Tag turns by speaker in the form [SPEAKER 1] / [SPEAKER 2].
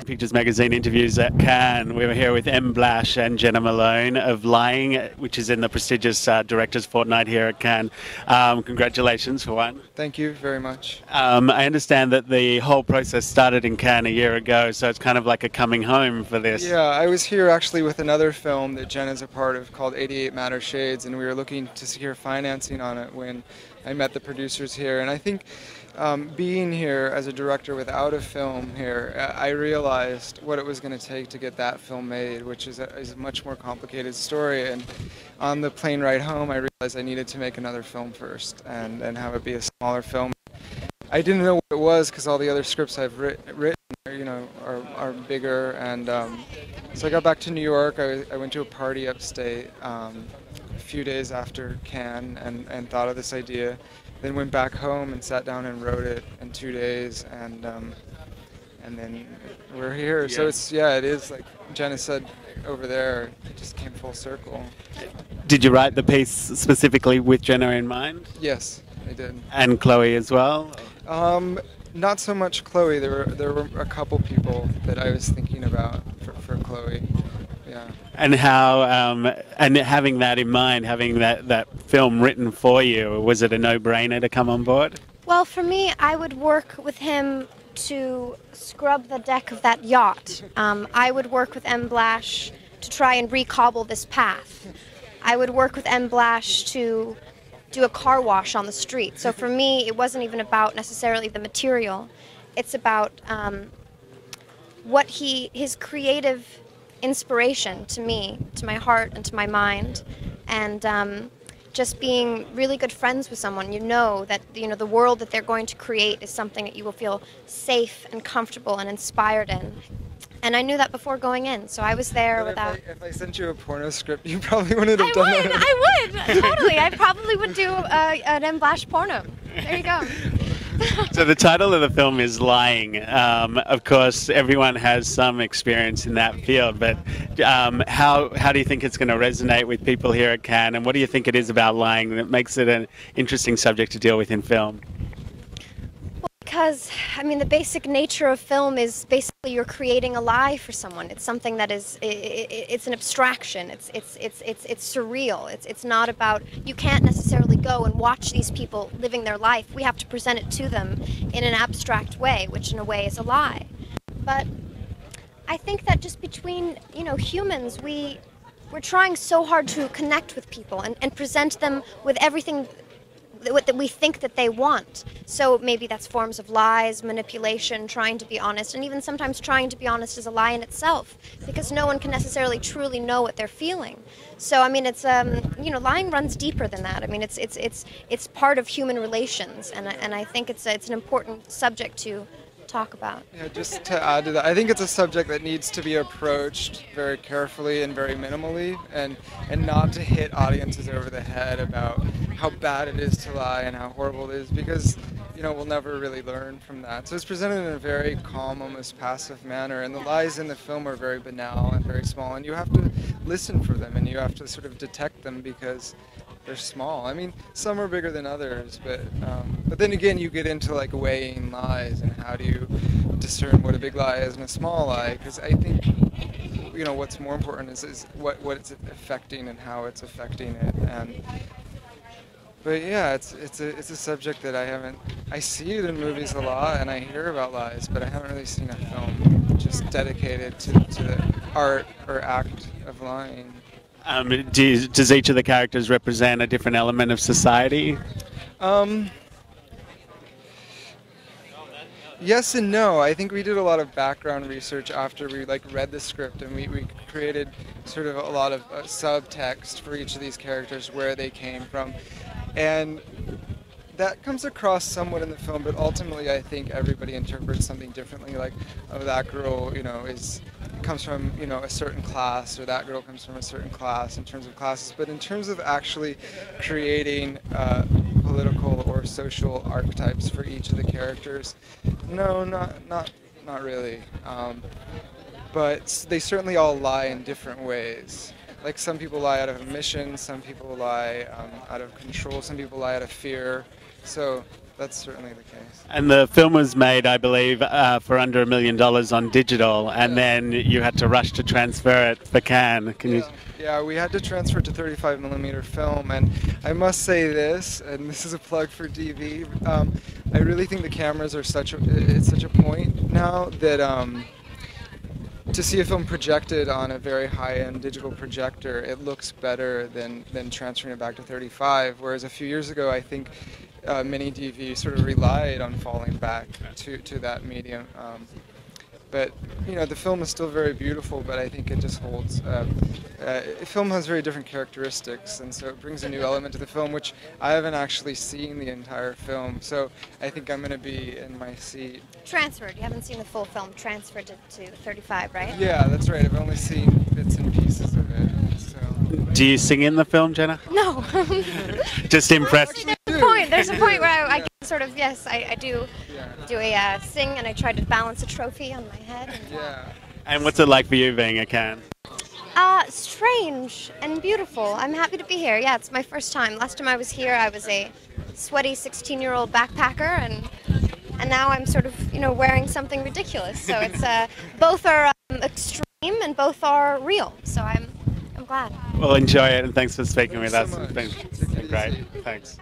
[SPEAKER 1] Pictures Magazine interviews at Cannes. We were here with M.Blash and Jena Malone of Lying, which is in the prestigious Directors Fortnight here at Cannes. Congratulations for one.
[SPEAKER 2] Thank you very much.
[SPEAKER 1] I understand that the whole process started in Cannes a year ago, so it's kind of like a coming home for this.
[SPEAKER 2] Yeah, I was here actually with another film that Jena's a part of called 88 Matter Shades, and we were looking to secure financing on it when I met the producers here. And I think being here as a director without a film here, I realized what it was going to take to get that film made, which is a much more complicated story. And on the plane ride home, I realized I needed to make another film first and have it be a smaller film. I didn't know what it was because all the other scripts I've written are bigger. And so I got back to New York. I went to a party upstate a few days after Cannes and thought of this idea. Then went back home and sat down and wrote it in 2 days, and then we're here. Yeah. So it is like Jena said over there. It just came full circle.
[SPEAKER 1] Did you write the piece specifically with Jena in mind?
[SPEAKER 2] Yes, I did.
[SPEAKER 1] And Chloe as well?
[SPEAKER 2] Not so much Chloe. There were a couple people that I was thinking about for Chloe. Yeah.
[SPEAKER 1] And how, and having that in mind, having that film written for you, was it a no-brainer to come on board?
[SPEAKER 3] Well, for me, I would work with him to scrub the deck of that yacht. I would work with M.Blash to try and recobble this path. I would work with M.Blash to do a car wash on the street. So for me, it wasn't even about necessarily the material. It's about his creative inspiration to me, to my heart and to my mind, and just being really good friends with someone. You know that the world that they're going to create is something that you will feel safe and comfortable and inspired in. And I knew that before going in, so I was there without...
[SPEAKER 2] If I sent you a porno script, you probably wouldn't have done that.
[SPEAKER 3] I would! Totally! I probably would do an M.Blash porno. There you go.
[SPEAKER 1] So the title of the film is Lying. Of course, everyone has some experience in that field, but how do you think it's going to resonate with people here at Cannes, and what do you think it is about lying that makes it an interesting subject to deal with in film?
[SPEAKER 3] Because, I mean, the basic nature of film is basically you're creating a lie for someone. It's something that is, it's an abstraction. It's surreal. It's not about, you can't necessarily go and watch these people living their life. We have to present it to them in an abstract way, which in a way is a lie. But I think that just between, humans, we're trying so hard to connect with people and present them with everything that we think that they want. So maybe that's forms of lies, manipulation, trying to be honest, and even sometimes trying to be honest is a lie in itself, because no one can necessarily truly know what they're feeling. So I mean, it's lying runs deeper than that. I mean, it's part of human relations, and I think it's an important subject to talk about.
[SPEAKER 2] Yeah, just to add to that, I think it's a subject that needs to be approached very carefully and very minimally, and not to hit audiences over the head about how bad it is to lie and how horrible it is, because we'll never really learn from that. So it's presented in a very calm, almost passive manner, and the lies in the film are very banal and very small, and you have to listen for them and you have to sort of detect them because they're small. I mean, some are bigger than others, but then again, you get into like weighing lies and how do you discern what a big lie is and a small lie? Because I think what's more important is what it's affecting and how it's affecting it. But yeah, it's a subject that I see it in movies a lot and I hear about lies, but I haven't really seen a film just dedicated to the art or act of lying.
[SPEAKER 1] Does each of the characters represent a different element of society?
[SPEAKER 2] Yes and no. I think we did a lot of background research after we read the script, and we created sort of a lot of subtext for each of these characters, where they came from, and that comes across somewhat in the film, but ultimately I think everybody interprets something differently. Like, oh, that girl, comes from, a certain class, or that girl comes from a certain class in terms of classes. But in terms of actually creating political or social archetypes for each of the characters, no, not really. But they certainly all lie in different ways. Like, some people lie out of a mission, some people lie out of control, some people lie out of fear. So that's certainly the case.
[SPEAKER 1] And the film was made, I believe, for under $1 million on digital, and then you had to rush to transfer it for Cannes. Can you?
[SPEAKER 2] Yeah, we had to transfer it to 35mm film, and I must say this, and this is a plug for DV. I really think the cameras are such a point now that to see a film projected on a very high-end digital projector, it looks better than transferring it back to 35. Whereas a few years ago, I think mini DV sort of relied on falling back to that medium. But the film is still very beautiful, but I think it just holds. Film has very different characteristics, and so it brings a new element to the film, which I haven't actually seen the entire film. So I think I'm going to be in my seat.
[SPEAKER 3] Transferred. You haven't seen the full film. Transferred to 35, right?
[SPEAKER 2] Yeah, that's right. I've only seen bits and pieces of it. So.
[SPEAKER 1] Do you sing in the film, Jena?
[SPEAKER 3] No.
[SPEAKER 1] Just impressed.
[SPEAKER 3] There's a point where I can sort of, yes, I do a sing, and I try to balance a trophy on my head. And,
[SPEAKER 1] And what's it like for you being at Cannes?
[SPEAKER 3] strange and beautiful. I'm happy to be here. Yeah, it's my first time. Last time I was here, I was a sweaty 16-year-old backpacker, and now I'm sort of, wearing something ridiculous. So it's both are extreme and both are real. So I'm glad.
[SPEAKER 1] Well, enjoy it, and thanks for speaking with us.
[SPEAKER 2] So
[SPEAKER 1] It's been great. Thanks.